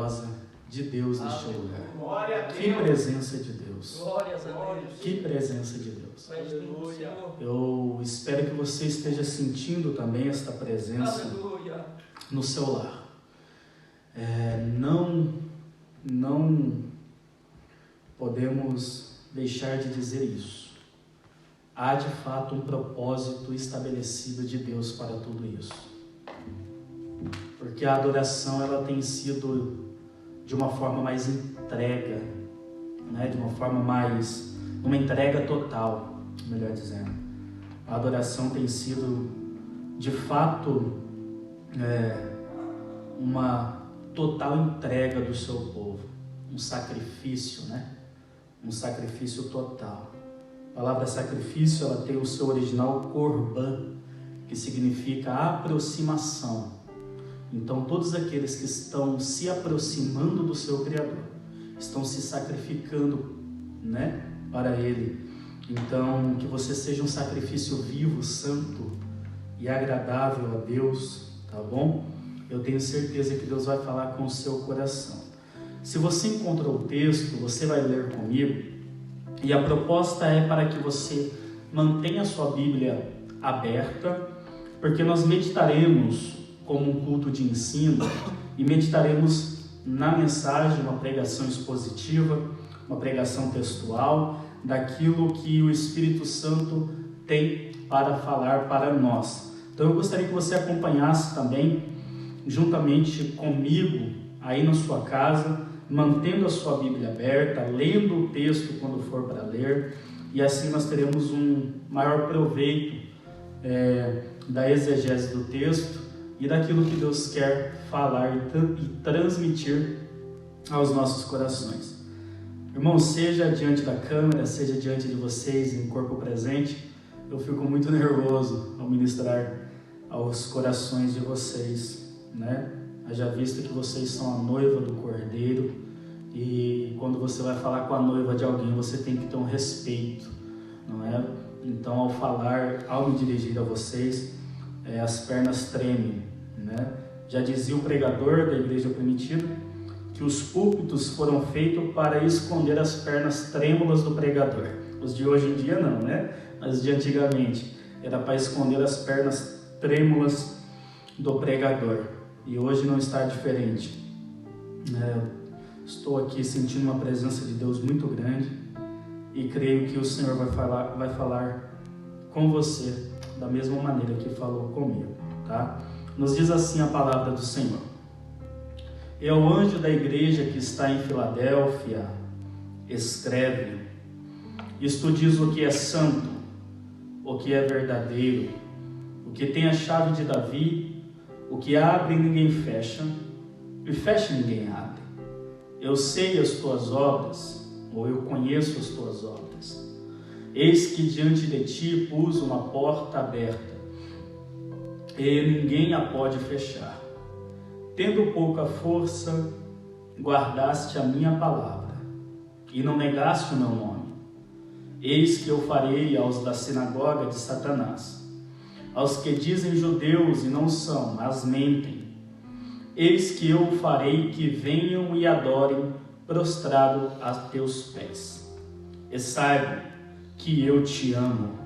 gloriosa de Deus neste lugar. Que presença de Deus. Glórias a Deus. Que presença de Deus. Aleluia. Eu espero que você esteja sentindo também esta presença Aleluia. no seu lar. Não podemos deixar de dizer isso. Há de fato um propósito estabelecido de Deus para tudo isso. Porque a adoração ela tem sido de uma forma mais entrega, né? De uma forma mais, uma entrega total, melhor dizendo. A adoração tem sido de fato uma total entrega do seu povo, um sacrifício, né? Um sacrifício total. A palavra sacrifício, ela tem o seu original korban, que significa aproximação. Então, todos aqueles que estão se aproximando do seu Criador, estão se sacrificando, né, para Ele. Então, que você seja um sacrifício vivo, santo e agradável a Deus, tá bom? Eu tenho certeza que Deus vai falar com o seu coração. Se você encontrou o texto, você vai ler comigo. E a proposta é para que você mantenha a sua Bíblia aberta, porque nós meditaremos como um culto de ensino e meditaremos na mensagem, uma pregação expositiva, uma pregação textual, daquilo que o Espírito Santo tem para falar para nós. Então eu gostaria que você acompanhasse também, juntamente comigo, aí na sua casa, mantendo a sua Bíblia aberta, lendo o texto quando for para ler, e assim nós teremos um maior proveito da exegese do texto e daquilo que Deus quer falar e transmitir aos nossos corações. Irmãos, seja diante da câmera, seja diante de vocês em corpo presente, eu fico muito nervoso ao ministrar aos corações de vocês, né? Haja visto que vocês são a noiva do Cordeiro, e quando você vai falar com a noiva de alguém, você tem que ter um respeito, não é? Então, ao falar, ao me dirigir a vocês, as pernas tremem, né? Já dizia o pregador da igreja primitiva que os púlpitos foram feitos para esconder as pernas trêmulas do pregador. Os de hoje em dia não, né? Mas de antigamente era para esconder as pernas trêmulas do pregador. E hoje não está diferente. Estou aqui sentindo uma presença de Deus muito grande e creio que o Senhor vai falar com você da mesma maneira que falou comigo, tá? Nos diz assim a palavra do Senhor. E ao anjo da igreja que está em Filadélfia, escreve: isto diz o que é santo, o que é verdadeiro, o que tem a chave de Davi, o que abre e ninguém fecha, e fecha e ninguém abre. Eu sei as tuas obras, ou eu conheço as tuas obras. Eis que diante de ti pus uma porta aberta, e ninguém a pode fechar. Tendo pouca força, guardaste a minha palavra, e não negaste o meu nome. Eis que eu farei aos da sinagoga de Satanás, aos que dizem judeus e não são, mas mentem. Eis que eu farei que venham e adorem prostrado a teus pés. E saibam que eu te amo,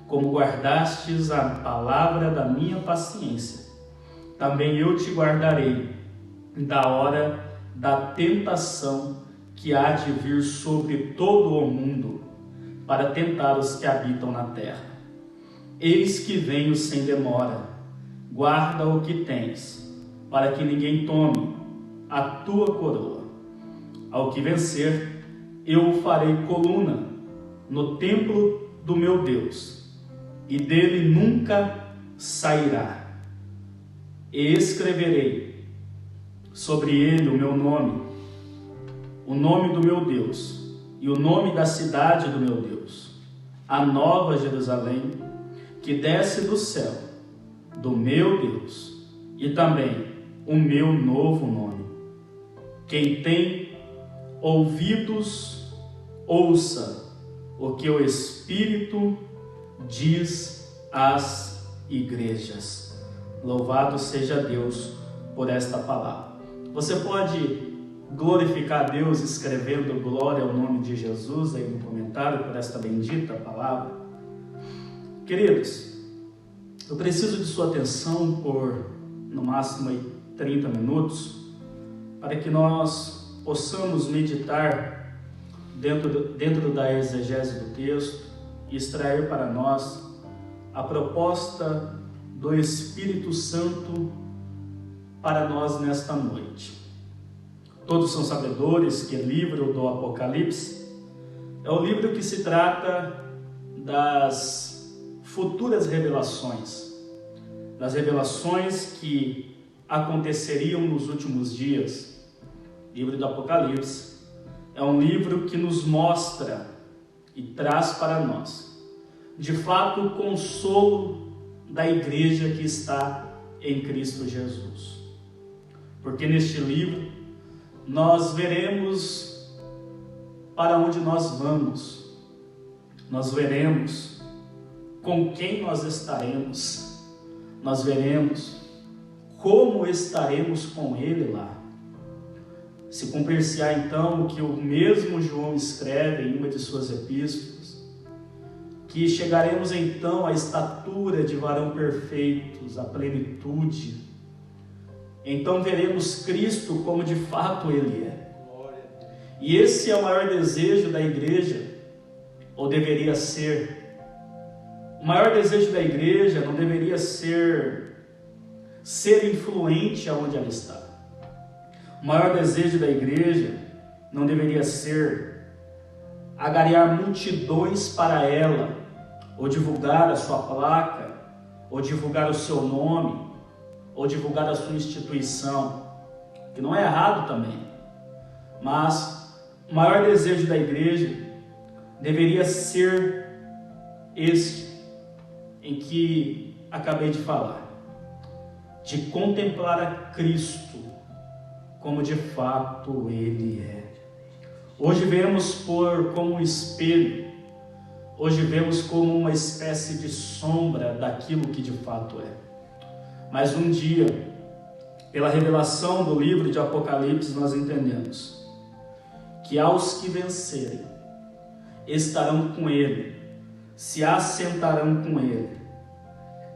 como guardastes a palavra da minha paciência. Também eu te guardarei da hora da tentação que há de vir sobre todo o mundo, para tentar os que habitam na terra. Eis que venho sem demora, guarda o que tens, para que ninguém tome a tua coroa. Ao que vencer, eu o farei coluna no templo do meu Deus, e dele nunca sairá. E escreverei sobre ele o meu nome, o nome do meu Deus, e o nome da cidade do meu Deus, a nova Jerusalém, que desce do céu, do meu Deus, e também o meu novo nome. Quem tem ouvidos, ouça o que o Espírito diz às igrejas. Louvado seja Deus por esta palavra. Você pode glorificar a Deus escrevendo glória ao nome de Jesus aí no comentário por esta bendita palavra? Queridos, eu preciso de sua atenção por no máximo 30 minutos para que nós possamos meditar dentro da exegese do texto e extrair para nós a proposta do Espírito Santo para nós nesta noite. Todos são sabedores que o livro do Apocalipse é o livro que se trata das futuras revelações, das revelações que aconteceriam nos últimos dias. O livro do Apocalipse é um livro que nos mostra e traz para nós, de fato, o consolo da igreja que está em Cristo Jesus. Porque neste livro nós veremos para onde nós vamos, nós veremos com quem nós estaremos, nós veremos como estaremos com Ele lá. Se cumprir-se-á então o que o mesmo João escreve em uma de suas epístolas, que chegaremos então à estatura de varão perfeitos, à plenitude. Então veremos Cristo como de fato Ele é. E esse é o maior desejo da igreja, ou deveria ser. O maior desejo da igreja não deveria ser influente aonde ela está. O maior desejo da igreja não deveria ser agariar multidões para ela, ou divulgar a sua placa, ou divulgar o seu nome, ou divulgar a sua instituição, que não é errado também. Mas o maior desejo da igreja deveria ser este, em que acabei de falar, de contemplar a Cristo como de fato Ele é. Hoje vemos como um espelho, hoje vemos como uma espécie de sombra daquilo que de fato é. Mas um dia, pela revelação do livro de Apocalipse, nós entendemos que aos que vencerem estarão com Ele, se assentarão com Ele,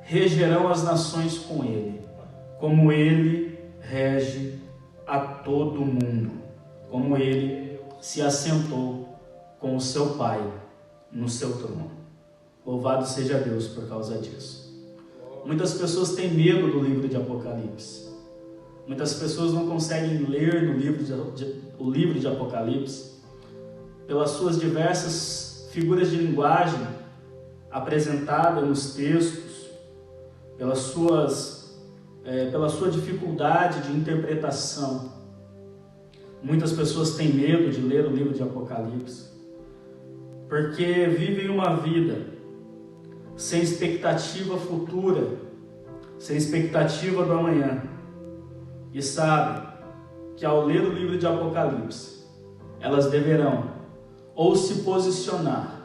regerão as nações com Ele, como Ele rege a todo mundo, como Ele se assentou com o seu Pai no seu trono. Louvado seja Deus por causa disso. Muitas pessoas têm medo do livro de Apocalipse. Muitas pessoas não conseguem ler o livro de Apocalipse pelas suas diversas figuras de linguagem apresentadas nos textos, pela sua dificuldade de interpretação. Muitas pessoas têm medo de ler o livro de Apocalipse porque vivem uma vida sem expectativa futura, sem expectativa do amanhã, e sabem que ao ler o livro de Apocalipse, elas deverão ou se posicionar,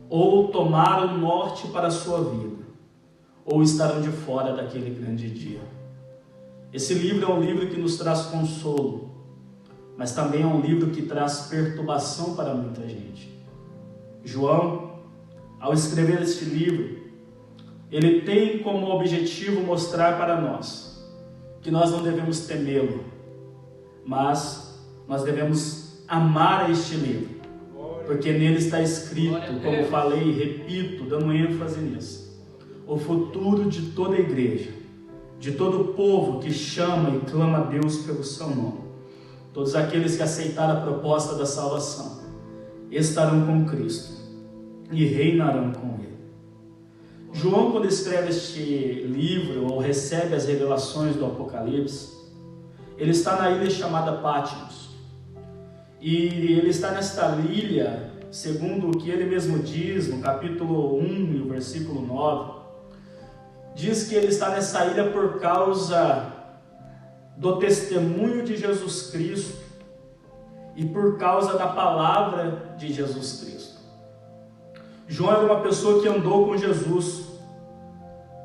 ou tomar o norte para a sua vida, ou estarão de fora daquele grande dia. Esse livro é um livro que nos traz consolo, mas também é um livro que traz perturbação para muita gente. João, ao escrever este livro, ele tem como objetivo mostrar para nós que nós não devemos temê-lo, mas nós devemos amar este livro, porque nele está escrito, como falei e repito, dando ênfase nisso, o futuro de toda a igreja, de todo o povo que chama e clama a Deus pelo seu nome. Todos aqueles que aceitaram a proposta da salvação estarão com Cristo e reinarão com Ele. João, quando escreve este livro ou recebe as revelações do Apocalipse, ele está na ilha chamada Patmos. E ele está nesta ilha, segundo o que ele mesmo diz no capítulo 1 e o versículo 9, diz que ele está nessa ilha por causa do testemunho de Jesus Cristo e por causa da palavra de Jesus Cristo. João era uma pessoa que andou com Jesus,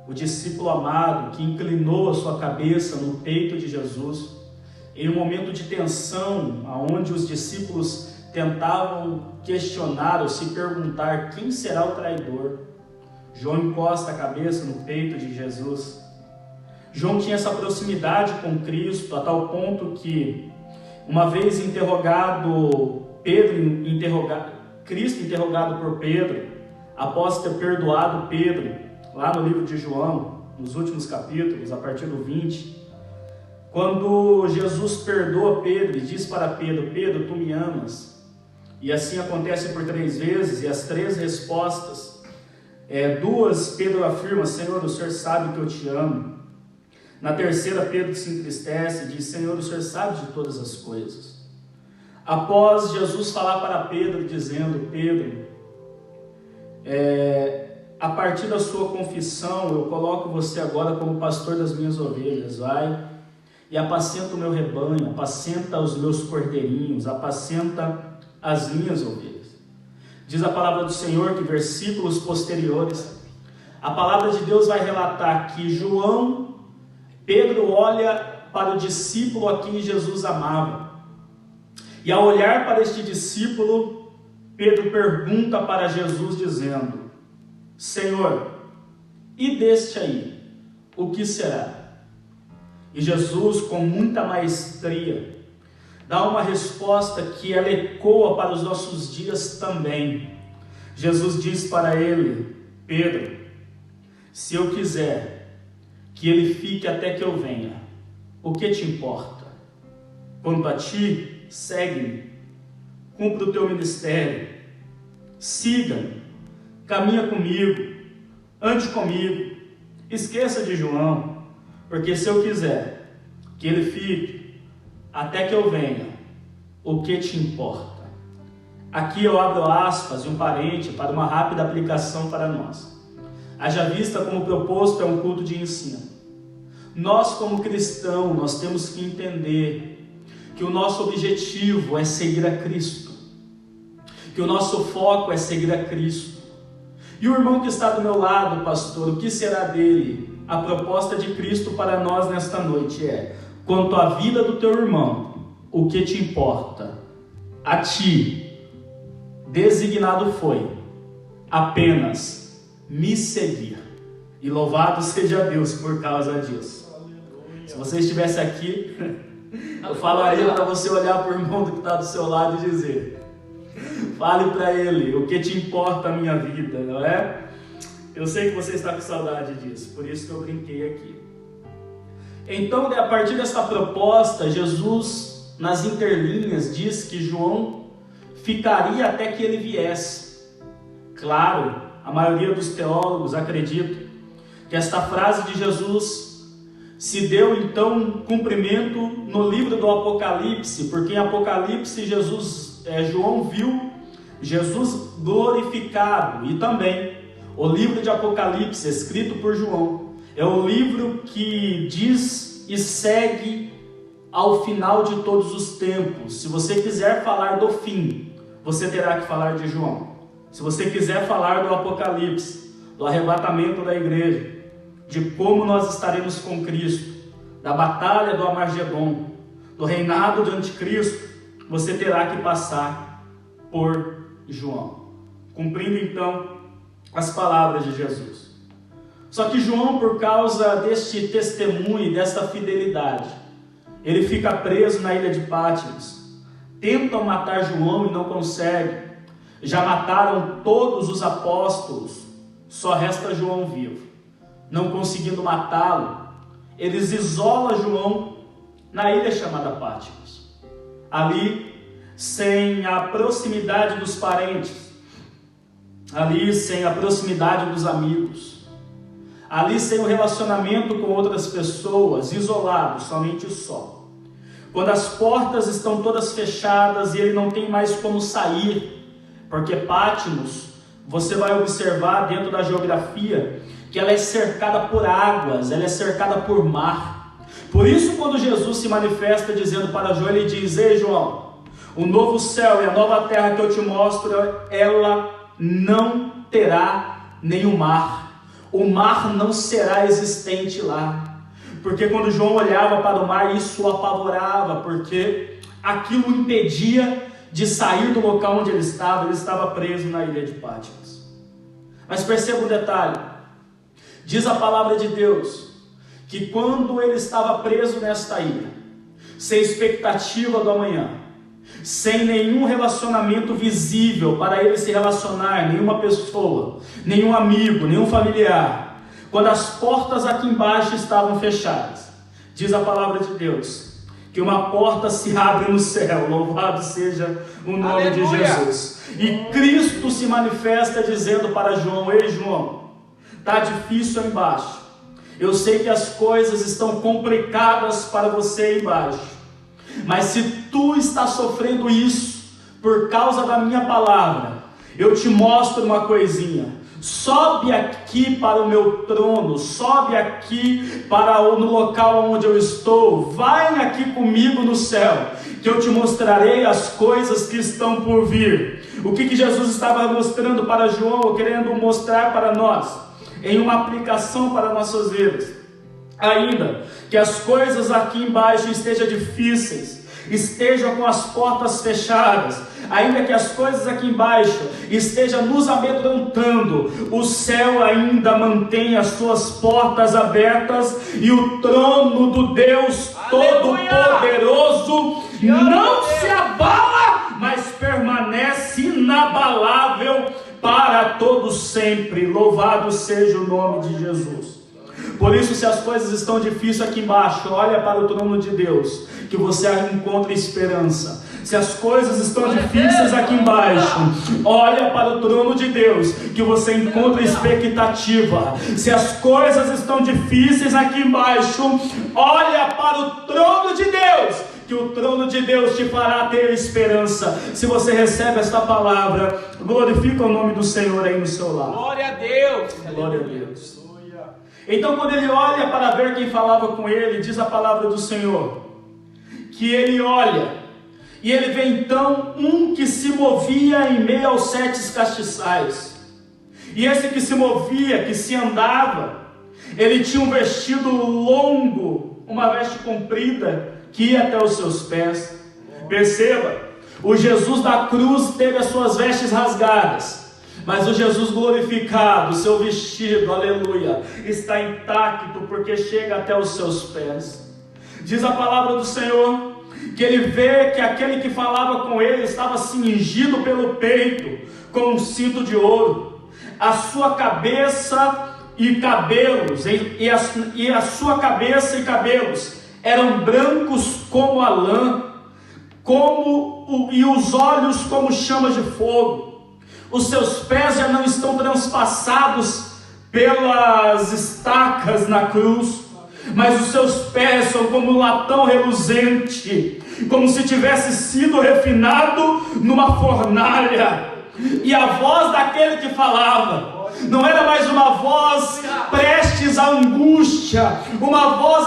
o discípulo amado que inclinou a sua cabeça no peito de Jesus, em um momento de tensão, onde os discípulos tentavam questionar ou se perguntar quem será o traidor, João encosta a cabeça no peito de Jesus. João tinha essa proximidade com Cristo a tal ponto que, uma vez Cristo interrogado por Pedro, após ter perdoado Pedro, lá no livro de João, nos últimos capítulos, a partir do 20, quando Jesus perdoa Pedro e diz para Pedro: Pedro, tu me amas? E assim acontece por 3 vezes, e as 3 respostas, 2 Pedro afirma: Senhor, o Senhor sabe que eu te amo. Na terceira, Pedro se entristece e diz: Senhor, o Senhor sabe de todas as coisas. Após Jesus falar para Pedro, dizendo: Pedro, a partir da sua confissão, eu coloco você agora como pastor das minhas ovelhas. Vai e apacenta o meu rebanho, apacenta os meus cordeirinhos, apacenta as minhas ovelhas. Diz a palavra do Senhor que versículos posteriores, a palavra de Deus vai relatar que Pedro olha para o discípulo a quem Jesus amava. E ao olhar para este discípulo, Pedro pergunta para Jesus dizendo: Senhor, e deste aí, o que será? E Jesus, com muita maestria, dá uma resposta que ela ecoa para os nossos dias também. Jesus diz para ele: Pedro, se eu quiser que ele fique até que eu venha, o que te importa? Quanto a ti, segue-me, cumpre o teu ministério, siga-me, caminha comigo, ande comigo, esqueça de João, porque se eu quiser que ele fique até que eu venha, o que te importa? Aqui eu abro aspas e um parente para uma rápida aplicação para nós. Haja vista como o proposto é um culto de ensino. Nós, como cristãos, nós temos que entender que o nosso objetivo é seguir a Cristo, que o nosso foco é seguir a Cristo. E o irmão que está do meu lado, pastor, o que será dele? A proposta de Cristo para nós nesta noite é: quanto à vida do teu irmão, o que te importa? A ti, designado foi apenas me seguir. E louvado seja Deus por causa disso. Se você estivesse aqui, eu falaria para você olhar para o irmão que está do seu lado e dizer: fale para ele o que te importa a minha vida, não é? Eu sei que você está com saudade disso, por isso que eu brinquei aqui. Então, a partir dessa proposta, Jesus, nas interlinhas, diz que João ficaria até que ele viesse. Claro, a maioria dos teólogos acredita que esta frase de Jesus se deu então cumprimento no livro do Apocalipse, porque em Apocalipse João viu Jesus glorificado. E também o livro de Apocalipse, escrito por João, é o livro que diz e segue ao final de todos os tempos. Se você quiser falar do fim, você terá que falar de João. Se você quiser falar do Apocalipse, do arrebatamento da igreja, de como nós estaremos com Cristo, da batalha do Armagedon, do reinado do anticristo, você terá que passar por João, cumprindo então as palavras de Jesus. Só que João, por causa deste testemunho e desta fidelidade, ele fica preso na ilha de Patmos. Tentam matar João e não conseguem. Já mataram todos os apóstolos, só resta João vivo. Não conseguindo matá-lo, eles isolam João na ilha chamada Patmos. Ali, sem a proximidade dos parentes, ali sem a proximidade dos amigos, ali sem o relacionamento com outras pessoas, isolado, somente o sol. Quando as portas estão todas fechadas e ele não tem mais como sair, porque Patmos, você vai observar dentro da geografia, que ela é cercada por águas, ela é cercada por mar. Por isso, quando Jesus se manifesta dizendo para João, ele diz: ei João, o novo céu e a nova terra que eu te mostro, ela não terá nenhum mar. O mar não será existente lá. porque quando João olhava para o mar, isso o apavorava, porque aquilo o impedia de sair do local onde ele estava preso na ilha de Patmos. Mas perceba um detalhe, diz a palavra de Deus, que quando ele estava preso nesta ilha, sem expectativa do amanhã, sem nenhum relacionamento visível para ele se relacionar, nenhuma pessoa, nenhum amigo, nenhum familiar, quando as portas aqui embaixo estavam fechadas, diz a palavra de Deus, que uma porta se abre no céu, louvado seja o nome de Jesus, e Cristo se manifesta dizendo para João: ei João, está difícil aí embaixo, eu sei que as coisas estão complicadas para você aí embaixo, mas se tu está sofrendo isso por causa da minha palavra, eu te mostro uma coisinha: sobe aqui para o meu trono, sobe aqui no local onde eu estou, vai aqui comigo no céu, que eu te mostrarei as coisas que estão por vir. O que Jesus estava mostrando para João, ou querendo mostrar para nós, em uma aplicação para nossas vidas? Ainda que as coisas aqui embaixo estejam difíceis, estejam com as portas fechadas, ainda que as coisas aqui embaixo estejam nos amedrontando, o céu ainda mantém as suas portas abertas, e o trono do Deus Todo-Poderoso não se abala, mas permanece inabalável para todos sempre. Louvado seja o nome de Jesus. Por isso, se as coisas estão difíceis aqui embaixo, olha para o trono de Deus, que você encontra esperança. Se as coisas estão difíceis aqui embaixo, olha para o trono de Deus, que você encontra expectativa. Se as coisas estão difíceis aqui embaixo, olha para o trono de Deus, que o trono de Deus te fará ter esperança. Se você recebe esta palavra, glorifica o nome do Senhor aí no seu lar. Glória a Deus. Glória a Deus. Então, quando ele olha para ver quem falava com ele, diz a palavra do Senhor, que ele olha, e ele vê então um que se movia em meio aos 7 castiçais. E esse que se movia, que se andava, ele tinha um vestido longo, uma veste comprida, que ia até os seus pés. Perceba, o Jesus da cruz teve as suas vestes rasgadas, mas o Jesus glorificado, o seu vestido, aleluia, está intacto, porque chega até os seus pés. Diz a palavra do Senhor, que ele vê que aquele que falava com ele estava cingido pelo peito com um cinto de ouro, a sua cabeça e cabelos, e a sua cabeça e cabelos eram brancos como a lã, e os olhos como chamas de fogo. Os seus pés já não estão transpassados pelas estacas na cruz, mas os seus pés são como um latão reluzente, como se tivesse sido refinado numa fornalha. E a voz daquele que falava não era mais uma voz prestes à angústia, uma voz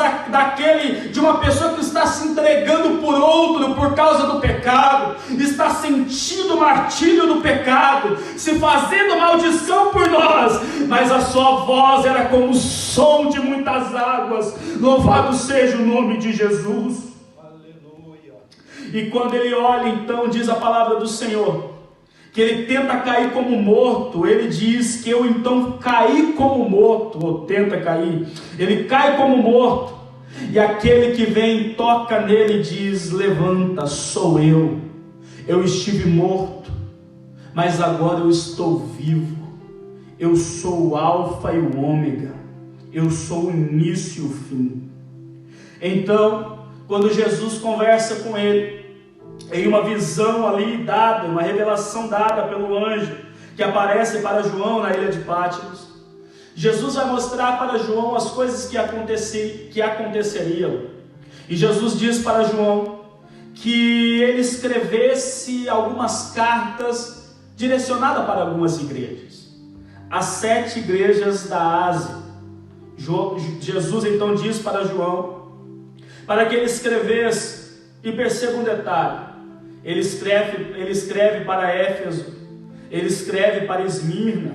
de uma pessoa que está se entregando por outro por causa do pecado, está sentindo o martírio do pecado, se fazendo maldição por nós, mas a sua voz era como o som de muitas águas. Louvado seja o nome de Jesus. Aleluia. E quando ele olha, então, diz a palavra do Senhor, que ele tenta cair como morto. Ele diz que eu então caí como morto, ou tenta cair, ele cai como morto, e aquele que vem toca nele e diz: levanta, sou eu estive morto, mas agora eu estou vivo, eu sou o alfa e o ômega, eu sou o início e o fim. Então, quando Jesus conversa com ele, em uma visão ali dada, uma revelação dada pelo anjo que aparece para João na ilha de Patmos, Jesus vai mostrar para João as coisas que aconteceriam. E Jesus diz para João que ele escrevesse algumas cartas direcionadas para algumas igrejas, as 7 igrejas da Ásia. Jesus então diz para João para que ele escrevesse, e perceba um detalhe, ele escreve para Éfeso, ele escreve para Esmirna,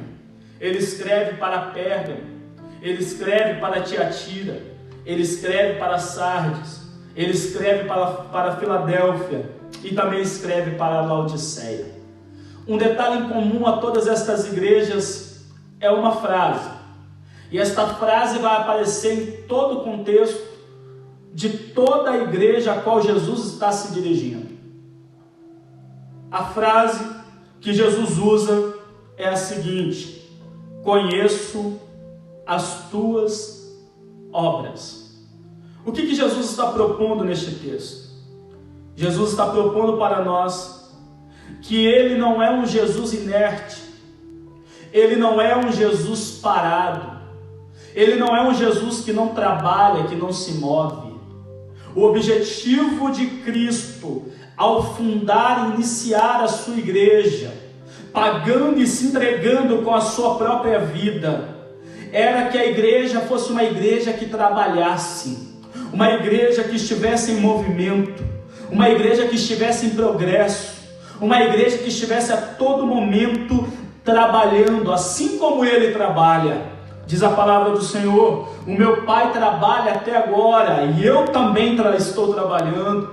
ele escreve para Pérgamo, ele escreve para Tiatira, ele escreve para Sardes, ele escreve para Filadélfia e também escreve para Laodiceia. Um detalhe em comum a todas estas igrejas é uma frase, e esta frase vai aparecer em todo o contexto de toda a igreja a qual Jesus está se dirigindo. A frase que Jesus usa é a seguinte: conheço as tuas obras. O que Jesus está propondo neste texto? Jesus está propondo para nós que Ele não é um Jesus inerte, Ele não é um Jesus parado, Ele não é um Jesus que não trabalha, que não se move. O objetivo de Cristo, ao fundar e iniciar a sua igreja, pagando e se entregando com a sua própria vida, era que a igreja fosse uma igreja que trabalhasse, uma igreja que estivesse em movimento, uma igreja que estivesse em progresso, uma igreja que estivesse a todo momento trabalhando, assim como Ele trabalha. Diz a palavra do Senhor: o meu Pai trabalha até agora e eu também estou trabalhando.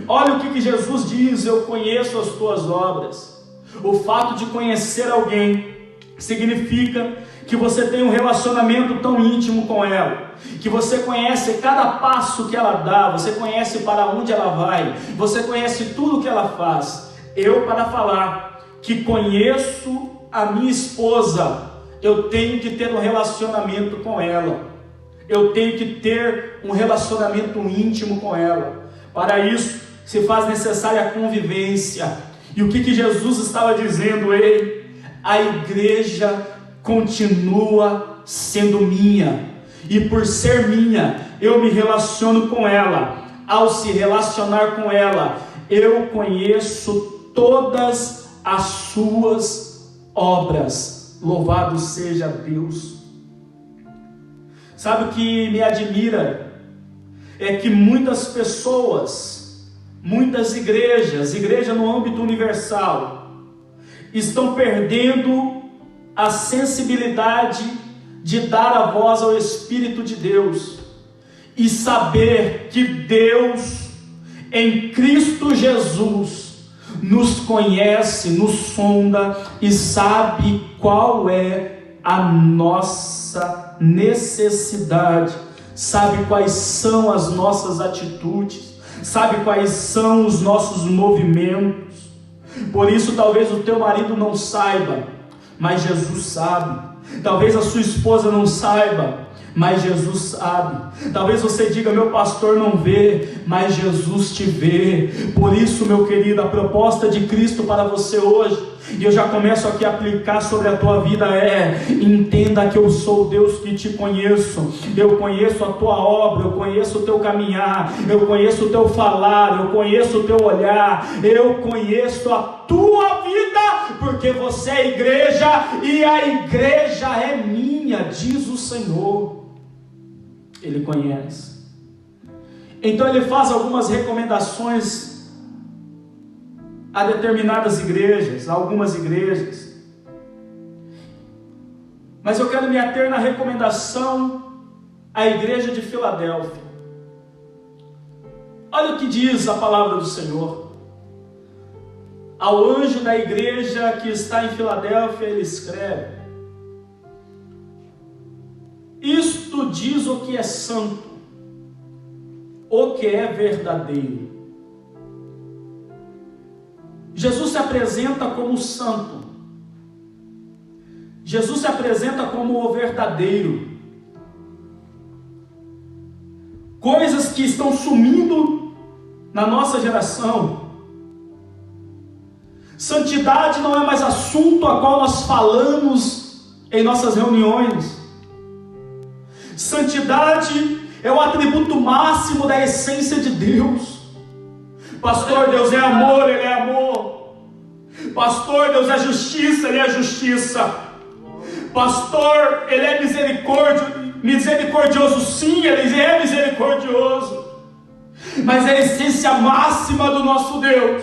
Olha o que Jesus diz: eu conheço as tuas obras. O fato de conhecer alguém significa que você tem um relacionamento tão íntimo com ela, que você conhece cada passo que ela dá, você conhece para onde ela vai, você conhece tudo que ela faz. Eu, para falar que conheço a minha esposa, eu tenho que ter um relacionamento com ela, eu tenho que ter um relacionamento íntimo com ela. Para isso se faz necessária a convivência. E o que Jesus estava dizendo? A igreja continua sendo minha, e por ser minha, eu me relaciono com ela. Ao se relacionar com ela, eu conheço todas as suas obras. Louvado seja Deus. Sabe o que me admira? É que muitas pessoas, muitas igrejas no âmbito universal, estão perdendo a sensibilidade de dar a voz ao Espírito de Deus e saber que Deus, em Cristo Jesus, nos conhece, nos sonda e sabe qual é a nossa necessidade, sabe quais são as nossas atitudes, sabe quais são os nossos movimentos. Por isso talvez o teu marido não saiba, mas Jesus sabe. Talvez a sua esposa não saiba, mas Jesus sabe. Talvez você diga: meu pastor não vê, mas Jesus te vê. Por isso, meu querido, a proposta de Cristo para você hoje, e eu já começo aqui a aplicar sobre a tua vida, entenda que eu sou o Deus que te conheço. Eu conheço a tua obra, eu conheço o teu caminhar, eu conheço o teu falar, eu conheço o teu olhar, eu conheço a tua vida, porque você é igreja e a igreja é minha, diz o Senhor. Ele conhece. Então ele faz algumas recomendações a determinadas igrejas, a algumas igrejas. Mas eu quero me ater na recomendação à igreja de Filadélfia. Olha o que diz a palavra do Senhor. Ao anjo da igreja que está em Filadélfia, ele escreve: isto diz o que é santo, o que é verdadeiro. Jesus se apresenta como santo, Jesus se apresenta como o verdadeiro. Coisas que estão sumindo na nossa geração. Santidade não é mais assunto a qual nós falamos em nossas reuniões. Santidade é o atributo máximo da essência de Deus. Pastor, Deus é amor, Ele é amor. Pastor, Deus é justiça, Ele é justiça. Pastor, Ele é misericordioso, sim, Ele é misericordioso. Mas a essência máxima do nosso Deus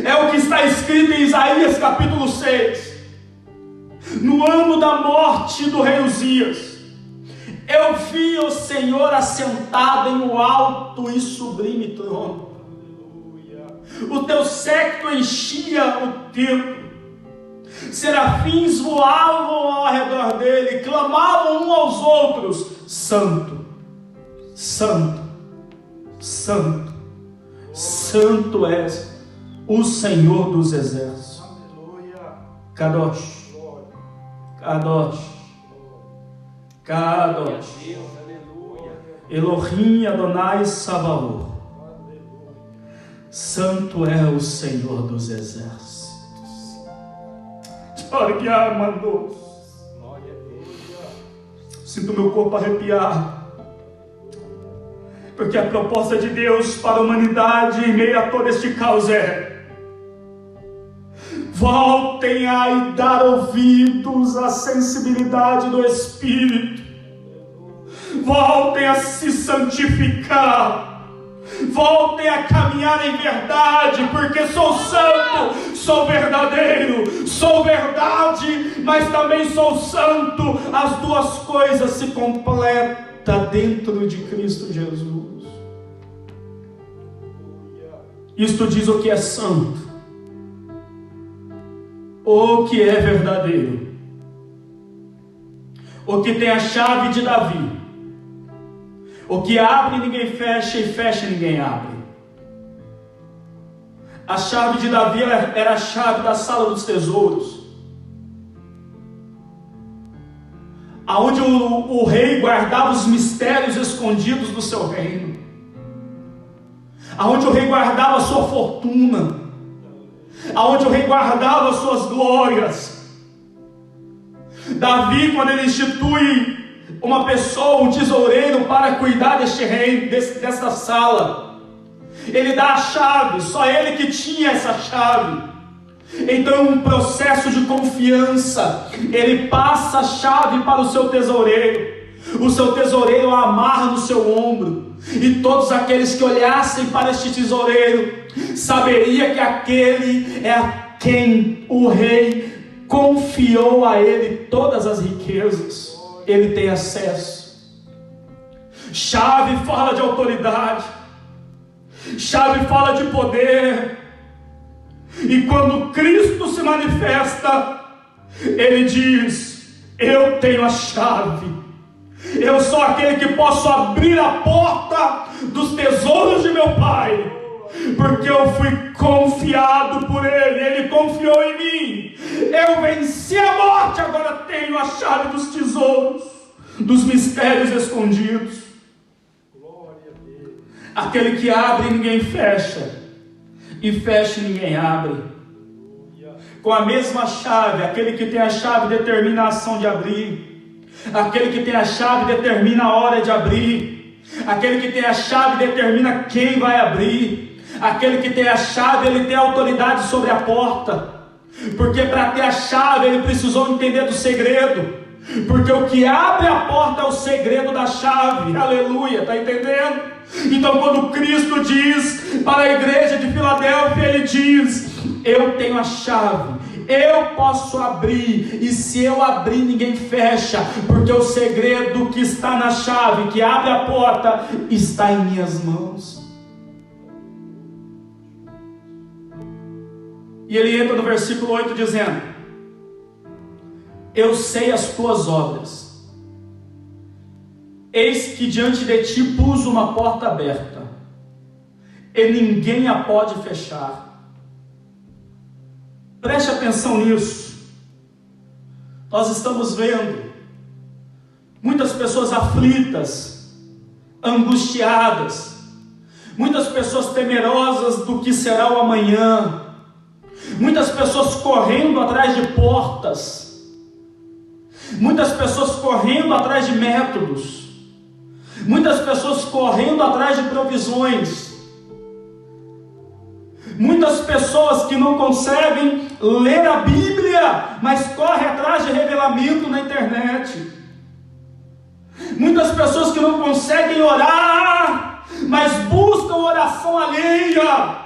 é o que está escrito em Isaías capítulo 6. No ano da morte do rei Uzias, Eu vi o Senhor assentado em um alto e sublime trono. O teu séquito enchia o templo. Serafins voavam ao redor dele, clamavam uns aos outros: Santo, Santo, Santo, Santo és o Senhor dos exércitos. Kadosh, Kadosh, Kadosh, Elohim Adonai Sabaoth. Santo é o Senhor dos exércitos. Sinto meu corpo arrepiar, porque a proposta de Deus para a humanidade em meio a todo este caos é: voltem a dar ouvidos à sensibilidade do Espírito, voltem a se santificar, voltem a caminhar em verdade, porque sou santo, sou verdadeiro, sou verdade, mas também sou santo. As duas coisas se completam dentro de Cristo Jesus. Isto diz o que é santo, o que é verdadeiro, o que tem a chave de Davi. O que abre ninguém fecha, e fecha ninguém abre. A chave de Davi era a chave da sala dos tesouros, aonde o rei guardava os mistérios escondidos do seu reino, aonde o rei guardava a sua fortuna, aonde o rei guardava as suas glórias. Davi, quando ele institui uma pessoa, um tesoureiro, para cuidar deste reino, desta sala, ele dá a chave, só ele que tinha essa chave. Então, um processo de confiança, ele passa a chave para o seu tesoureiro a amarra no seu ombro, e todos aqueles que olhassem para este tesoureiro saberia que aquele é a quem o rei confiou a ele todas as riquezas. Ele tem acesso. Chave fala de autoridade, chave fala de poder, e quando Cristo se manifesta, ele diz: eu tenho a chave, eu sou aquele que posso abrir a porta dos tesouros de meu Pai, porque eu fui confiado por Ele confiou em mim. Eu venci a morte, agora tenho a chave dos tesouros, dos mistérios escondidos. Aquele que abre ninguém fecha, e fecha ninguém abre. Com a mesma chave, aquele que tem a chave determina a ação de abrir, aquele que tem a chave determina a hora de abrir, aquele que tem a chave determina quem vai abrir, aquele que tem a chave, ele tem autoridade sobre a porta, porque para ter a chave ele precisou entender do segredo, porque o que abre a porta é o segredo da chave. Aleluia, está entendendo? Então, quando Cristo diz para a igreja de Filadélfia, ele diz: eu tenho a chave, eu posso abrir, e se eu abrir ninguém fecha, porque o segredo que está na chave, que abre a porta, está em minhas mãos. E ele entra no versículo 8 dizendo: eu sei as tuas obras, eis que diante de ti pus uma porta aberta, e ninguém a pode fechar. Preste atenção nisso. Nós estamos vendo muitas pessoas aflitas, angustiadas, muitas pessoas temerosas do que será o amanhã, muitas pessoas correndo atrás de portas, muitas pessoas correndo atrás de métodos, muitas pessoas correndo atrás de provisões, muitas pessoas que não conseguem ler a Bíblia, mas correm atrás de revelamento na internet, muitas pessoas que não conseguem orar, mas buscam oração alheia.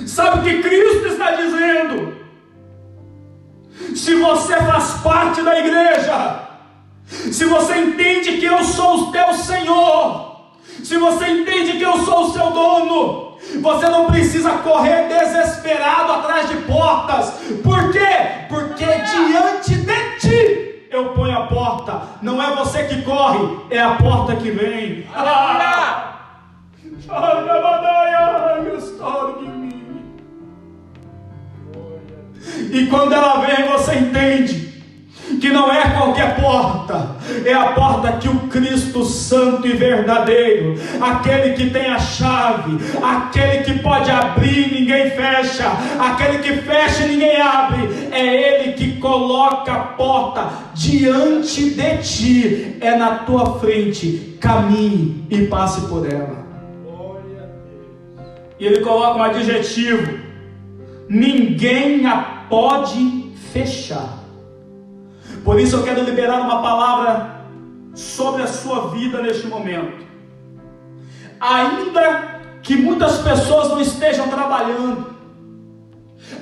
Sabe o que Cristo está dizendo? Se você faz parte da igreja, se você entende que eu sou o teu Senhor, se você entende que eu sou o seu dono, você não precisa correr desesperado atrás de portas. Por quê? Porque diante de ti eu ponho a porta. Não é você que corre, é a porta que vem. E quando ela vem, você entende que não é qualquer porta, é a porta que o Cristo Santo e verdadeiro, aquele que tem a chave, aquele que pode abrir e ninguém fecha, aquele que fecha e ninguém abre, é Ele que coloca a porta diante de ti, é na tua frente, caminhe e passe por ela. E Ele coloca um adjetivo: ninguém a pode fechar. Por isso eu quero liberar uma palavra sobre a sua vida neste momento. Ainda que muitas pessoas não estejam trabalhando,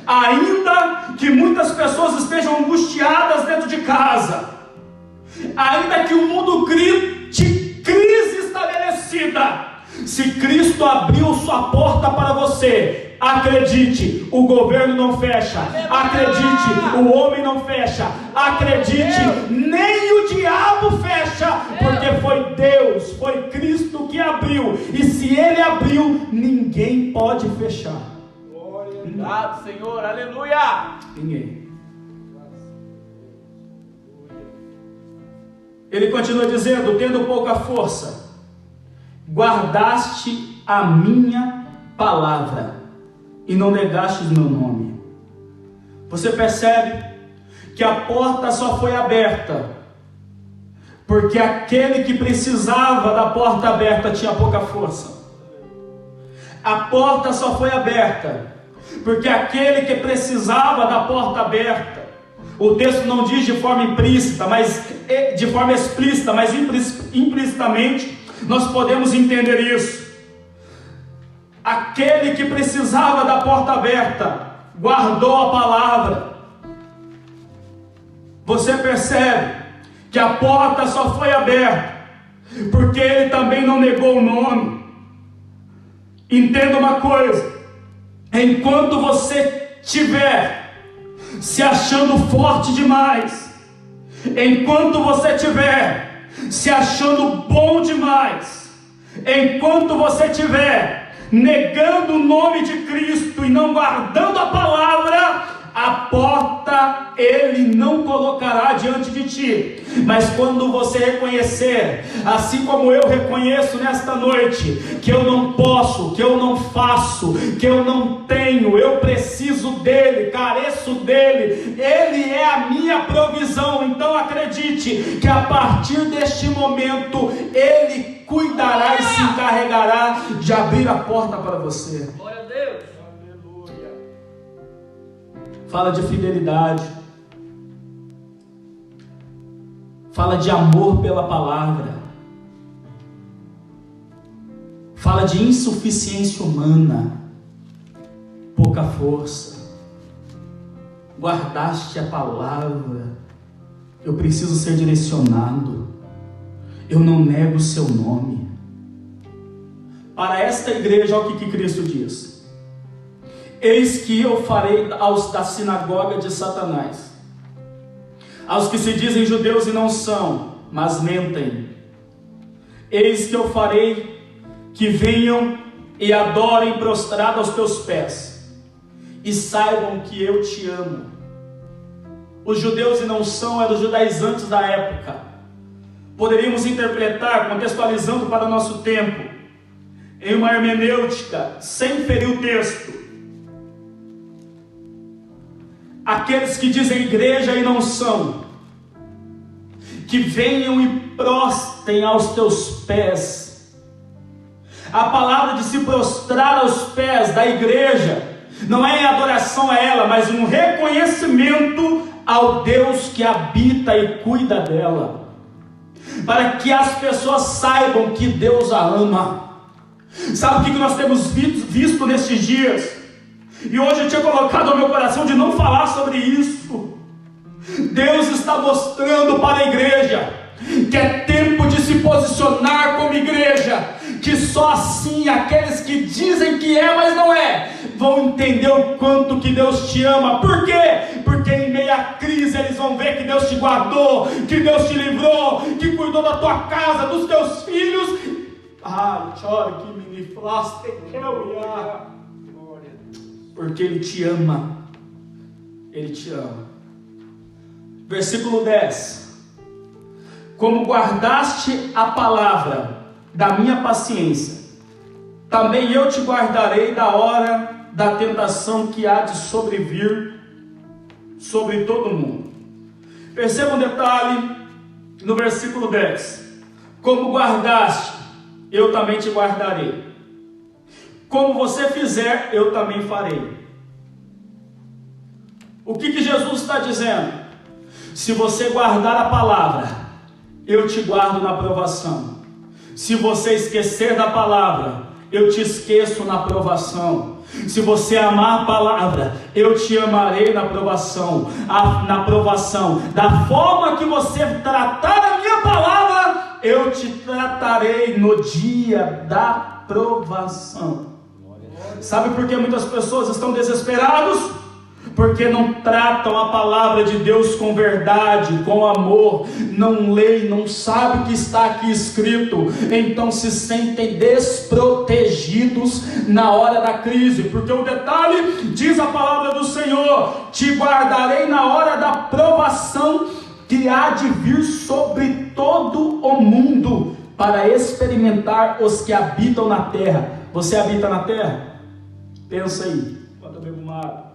ainda que muitas pessoas estejam angustiadas dentro de casa, ainda que o mundo grite crise estabelecida, se Cristo abriu sua porta para você, acredite, o governo não fecha, acredite, o homem não fecha, acredite, nem o diabo fecha, porque foi Deus, foi Cristo que abriu, e se Ele abriu, ninguém pode fechar. Obrigado, Senhor, aleluia! Ninguém. Ele continua dizendo: tendo pouca força, guardaste a minha palavra e não negaste o meu nome. Você percebe que a porta só foi aberta porque aquele que precisava da porta aberta tinha pouca força. A porta só foi aberta porque aquele que precisava da porta aberta, o texto não diz de forma implícita, mas de forma explícita, mas implicitamente nós podemos entender isso. Aquele que precisava da porta aberta guardou a palavra. Você percebe que a porta só foi aberta porque ele também não negou o nome. Entenda uma coisa: enquanto você estiver se achando forte demais, enquanto você estiver se achando bom demais, enquanto você estiver negando o nome de Cristo e não guardando a palavra, a porta Ele não colocará diante de ti. Mas quando você reconhecer, assim como eu reconheço nesta noite, que eu não posso, que eu não faço, que eu não tenho, eu preciso dEle, careço dEle, Ele é a minha provisão. Então acredite que a partir deste momento Ele cuidará e se encarregará de abrir a porta para você. Glória a Deus. Aleluia. Fala de fidelidade, fala de amor pela palavra, fala de insuficiência humana, pouca força. Guardaste a palavra. Eu preciso ser direcionado, eu não nego o seu nome. Para esta igreja, olha o que Cristo diz: eis que eu farei aos da sinagoga de Satanás, aos que se dizem judeus e não são, mas mentem, eis que eu farei que venham e adorem prostrado aos teus pés, e saibam que eu te amo. Os judeus e não são eram os judaizantes da época. Poderíamos interpretar, contextualizando para o nosso tempo, em uma hermenêutica, sem ferir o texto: aqueles que dizem igreja e não são, que venham e prostrem aos teus pés. A palavra de se prostrar aos pés da igreja não é em adoração a ela, mas um reconhecimento ao Deus que habita e cuida dela, para que as pessoas saibam que Deus a ama. Sabe o que nós temos visto nestes dias? E hoje eu tinha colocado ao meu coração de não falar sobre isso. Deus está mostrando para a igreja que é tempo de se posicionar como igreja, que só assim aqueles que dizem que é, mas não é, vão entender o quanto que Deus te ama. Por quê? Porque em meio à crise eles vão ver que Deus te guardou, que Deus te livrou, que cuidou da tua casa, dos teus filhos. Chora que me flaste, porque Ele te ama. Ele te ama. Versículo 10: como guardaste a palavra da minha paciência, também eu te guardarei da hora da tentação que há de sobrevir sobre todo mundo. Perceba um detalhe no versículo 10: como guardaste, eu também te guardarei. Como você fizer, eu também farei. O que Jesus está dizendo? Se você guardar a palavra, eu te guardo na provação. Se você esquecer da palavra, eu te esqueço na provação. Se você amar a palavra, eu te amarei na provação. Na provação, da forma que você tratar a minha palavra, eu te tratarei no dia da provação. Sabe por que muitas pessoas estão desesperadas? Porque não tratam a palavra de Deus com verdade, com amor, não leem, não sabem o que está aqui escrito, então se sentem desprotegidos na hora da crise, porque o detalhe, diz a palavra do Senhor: te guardarei na hora da provação que há de vir sobre todo o mundo, para experimentar os que habitam na terra. Você habita na terra? Pensa aí, enquanto eu bebo uma água.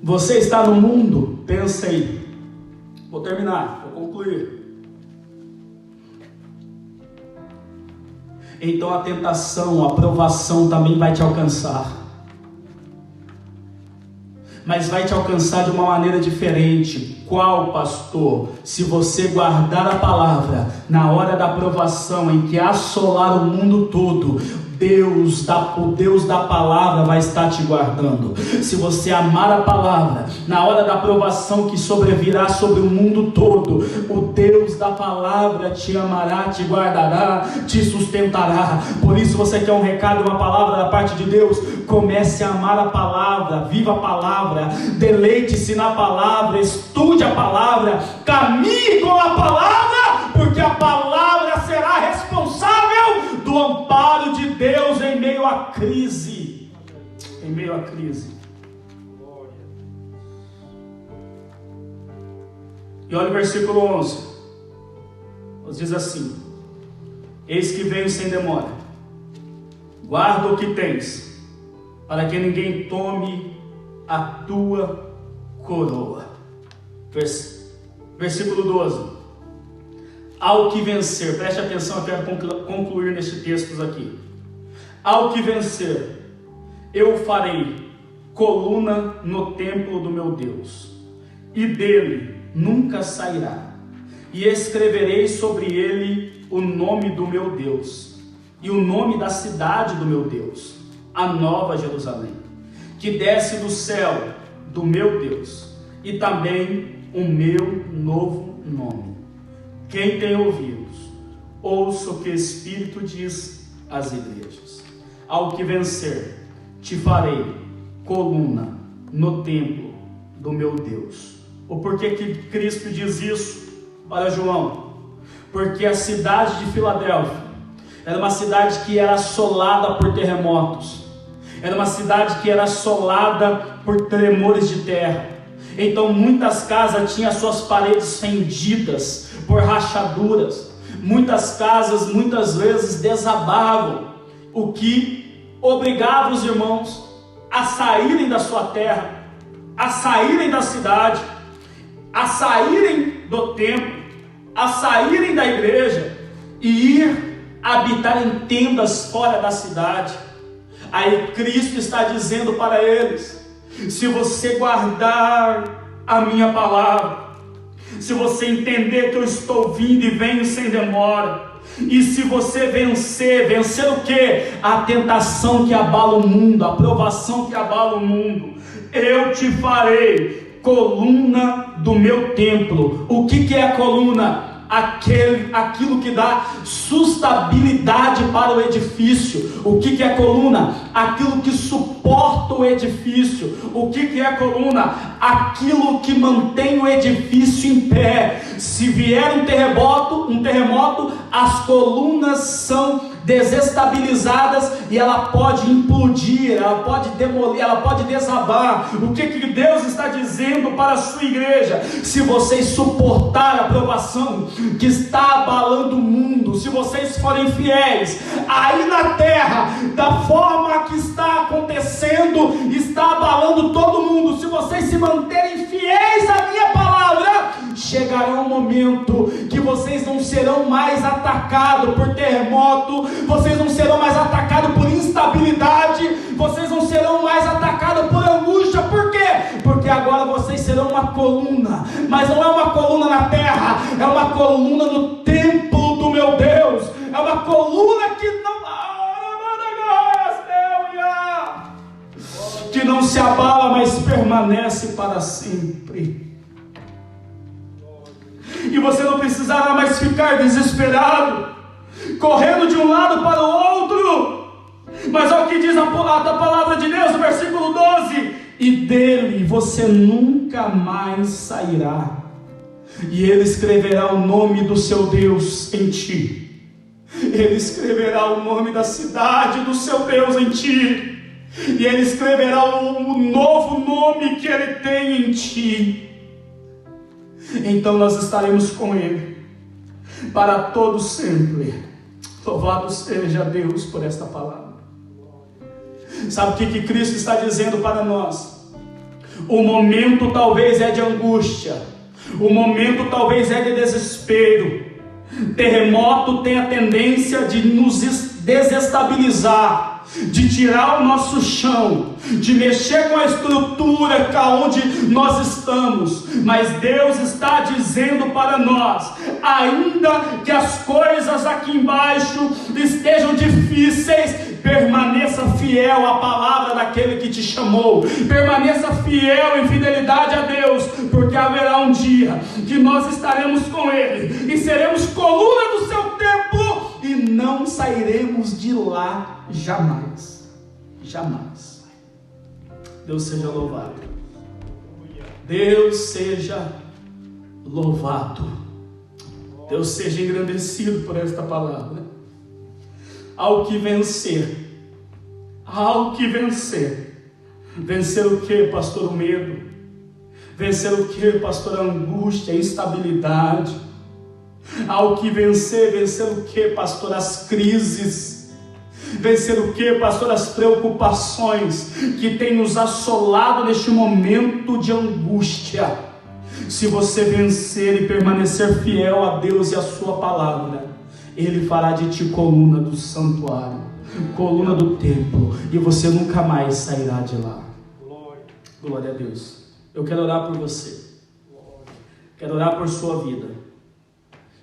Você está no mundo? Pensa aí. Vou terminar, vou concluir. Então a tentação, a provação também vai te alcançar. Mas vai te alcançar de uma maneira diferente. Qual, pastor? Se você guardar a palavra na hora da provação, em que assolar o mundo todo, o Deus da palavra vai estar te guardando. Se você amar a palavra, na hora da provação que sobrevirá sobre o mundo todo, o Deus da palavra te amará, te guardará, te sustentará. Por isso, você quer um recado, uma palavra da parte de Deus? Comece a amar a palavra, viva a palavra, deleite-se na palavra, estude a palavra, caminhe com a palavra, porque a palavra será responsável do amparo de Deus em meio à crise. Em meio à crise. E olha o versículo 11. Diz assim: eis que venho sem demora. Guarda o que tens, para que ninguém tome a tua coroa. Versículo 12. Ao que vencer, preste atenção, eu quero concluir neste texto aqui. Ao que vencer, eu farei coluna no templo do meu Deus, e dele nunca sairá, e escreverei sobre ele o nome do meu Deus, e o nome da cidade do meu Deus, a nova Jerusalém, que desce do céu do meu Deus, e também o meu novo nome. Quem tem ouvidos, ouça o que o Espírito diz às igrejas. Ao que vencer, te farei coluna no templo do meu Deus. O porquê que Cristo diz isso para João? Porque a cidade de Filadélfia era uma cidade que era assolada por terremotos, era uma cidade que era assolada por tremores de terra. Então muitas casas tinham suas paredes fendidas por rachaduras, muitas casas muitas vezes desabavam, o que obrigava os irmãos a saírem da sua terra, a saírem da cidade, a saírem do templo, a saírem da igreja e ir habitar em tendas fora da cidade. Aí Cristo está dizendo para eles: se você guardar a minha palavra, se você entender que eu estou vindo e venho sem demora, e se você vencer o que? A tentação que abala o mundo, a provação que abala o mundo, eu te farei coluna do meu templo. O que é a coluna? Aquilo que dá sustentabilidade para o edifício. O que é a coluna? Aquilo que suporta o edifício. O que é a coluna? Aquilo que mantém o edifício em pé. Se vier um terremoto, as colunas são desestabilizadas e ela pode implodir, ela pode demolir, ela pode desabar. O que Deus está dizendo para a sua igreja? Se vocês suportarem a provação que está abalando o mundo, se vocês forem fiéis aí na terra, da forma que está acontecendo, está abalando todo mundo, se vocês se manterem fiéis à minha palavra, chegará um momento que vocês não serão mais atacados por terremoto, vocês não serão mais atacados por instabilidade, vocês não serão mais atacados por angústia. Por quê? Porque agora vocês serão uma coluna, mas não é uma coluna na terra, é uma coluna no templo do meu Deus, é uma coluna que não se abala, mas permanece para sempre. E você não precisará mais ficar desesperado, correndo de um lado para o outro, mas é o que diz a palavra de Deus no versículo 12: e dele você nunca mais sairá, e ele escreverá o nome do seu Deus em ti, ele escreverá o nome da cidade do seu Deus em ti, e ele escreverá o novo nome que ele tem em ti. Então nós estaremos com ele para todo sempre. Louvado seja Deus por esta palavra. Sabe o que Cristo está dizendo para nós? O momento talvez é de angústia, o momento talvez é de desespero. Terremoto tem a tendência de nos desestabilizar, de tirar o nosso chão, de mexer com a estrutura onde nós estamos. Mas Deus está dizendo para nós: ainda que as coisas aqui embaixo estejam difíceis, permaneça fiel à palavra daquele que te chamou, permaneça fiel em fidelidade a Deus, porque haverá um dia que nós estaremos com Ele e seremos coluna do seu templo e não sairemos de lá jamais, jamais. Deus seja louvado, Deus seja louvado, Deus seja engrandecido por esta palavra. Ao que vencer, vencer o que, pastor? O medo. Vencer o que, pastor? A angústia, a instabilidade. Ao que vencer o que, pastor? As crises. Vencer o que, pastor? As preocupações que tem nos assolado neste momento de angústia. Se você vencer e permanecer fiel a Deus e a sua palavra, Ele fará de ti coluna do santuário, coluna do templo, e você nunca mais sairá de lá. Glória a Deus. Eu quero orar por você, quero orar por sua vida,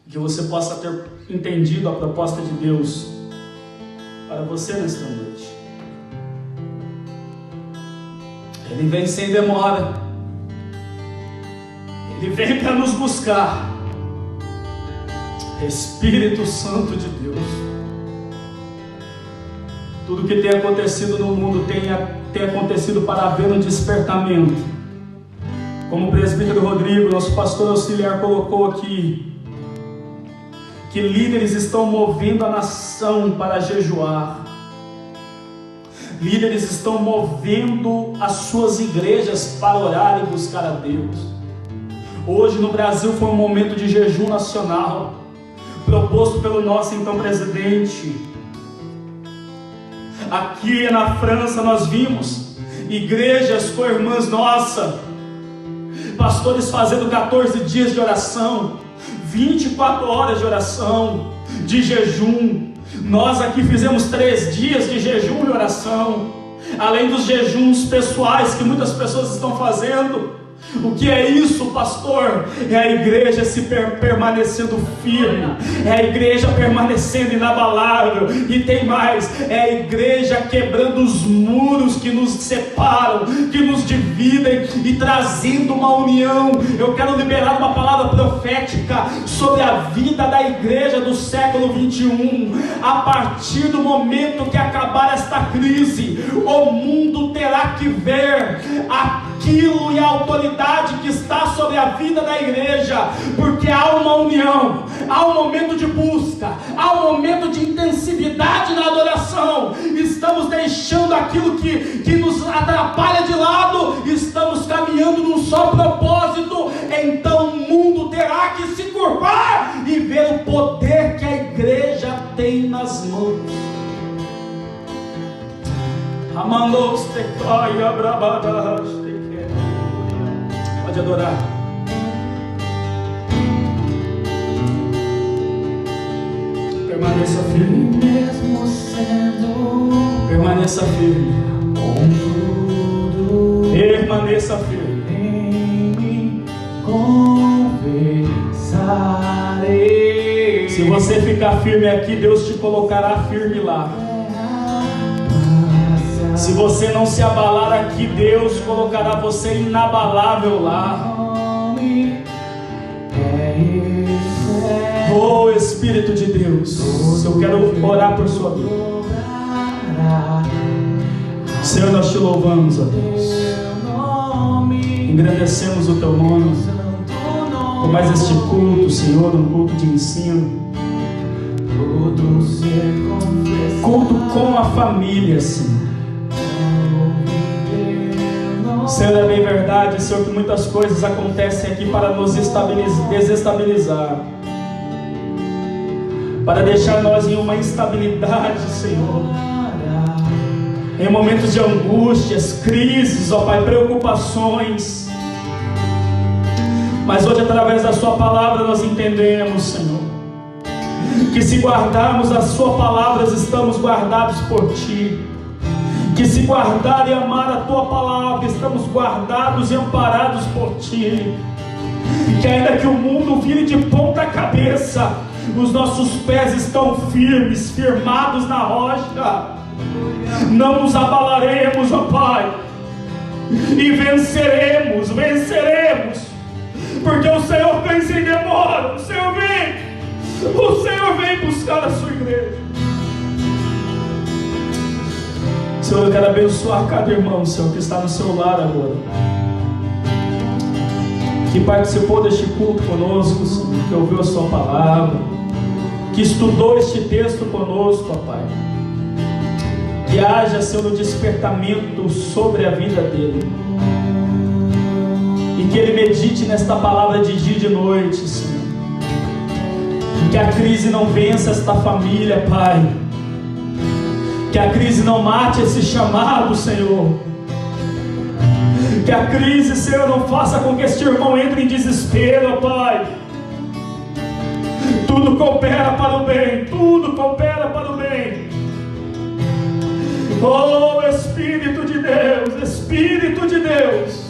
que você possa ter entendido a proposta de Deus para você nesta noite. Ele vem sem demora, Ele vem para nos buscar. Espírito Santo de Deus, tudo que tem acontecido no mundo tem acontecido para haver um despertamento. Como o presbítero Rodrigo, nosso pastor auxiliar, colocou aqui, que líderes estão movendo a nação para jejuar, líderes estão movendo as suas igrejas para orar e buscar a Deus. Hoje no Brasil foi um momento de jejum nacional, proposto pelo nosso então presidente. Aqui na França nós vimos igrejas com irmãs nossas, pastores fazendo 14 dias de oração, 24 horas de oração, de jejum. Nós aqui fizemos 3 dias de jejum e oração, além dos jejuns pessoais que muitas pessoas estão fazendo. O que é isso, pastor? É a igreja permanecendo firme, é a igreja permanecendo inabalável, e tem mais, é a igreja quebrando os muros que nos separam, que nos dividem, e trazendo uma união. Eu quero liberar uma palavra profética sobre a vida da igreja do século 21. A partir do momento que acabar esta crise, o mundo terá que ver aquilo e a autoridade que está sobre a vida da igreja, porque há uma união, há um momento de busca, há um momento de intensividade na adoração. Estamos deixando aquilo que nos atrapalha de lado, estamos caminhando num só propósito. Então o mundo terá que se curvar e ver o poder que a igreja tem nas mãos. Pode adorar. Permaneça firme, mesmo sendo. Permaneça firme. Com tudo. Permaneça firme. Em mim confessarei. Se você ficar firme aqui, Deus te colocará firme lá. Se você não se abalar aqui, Deus colocará você inabalável lá. Oh Espírito de Deus, eu quero orar por sua vida. Senhor, nós te louvamos, ó Deus. Engrandecemos o teu nome por mais este culto, Senhor, um culto de ensino, culto com a família, Senhor. Senhor, é bem verdade, Senhor, que muitas coisas acontecem aqui para nos desestabilizar, para deixar nós em uma instabilidade, Senhor, em momentos de angústias, crises, ó Pai, preocupações. Mas hoje, através da sua palavra, nós entendemos, Senhor, que se guardarmos a sua palavra, estamos guardados por Ti. Que se guardar e amar a Tua palavra, estamos guardados e amparados por Ti. Que ainda que o mundo vire de ponta cabeça, os nossos pés estão firmes, firmados na rocha. Não nos abalaremos, ó Pai, e venceremos, porque o Senhor vem sem demora, o Senhor vem buscar a sua igreja. Senhor, eu quero abençoar cada irmão, Senhor, que está no seu lar agora, que participou deste culto conosco, Senhor, que ouviu a sua palavra, que estudou este texto conosco, ó Pai. Que haja, Senhor, um despertamento sobre a vida dele, e que ele medite nesta palavra de dia e de noite, Senhor. Que a crise não vença esta família, Pai. Que a crise não mate esse chamado, Senhor. Que a crise, Senhor, não faça com que este irmão entre em desespero, Pai. Tudo coopera para o bem, tudo coopera para o bem. Oh, Espírito de Deus,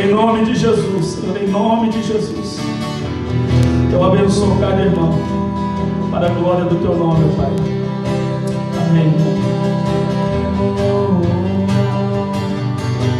em nome de Jesus, Senhor, em nome de Jesus, eu abençoo cada irmão, para a glória do Teu nome, Pai. Amém.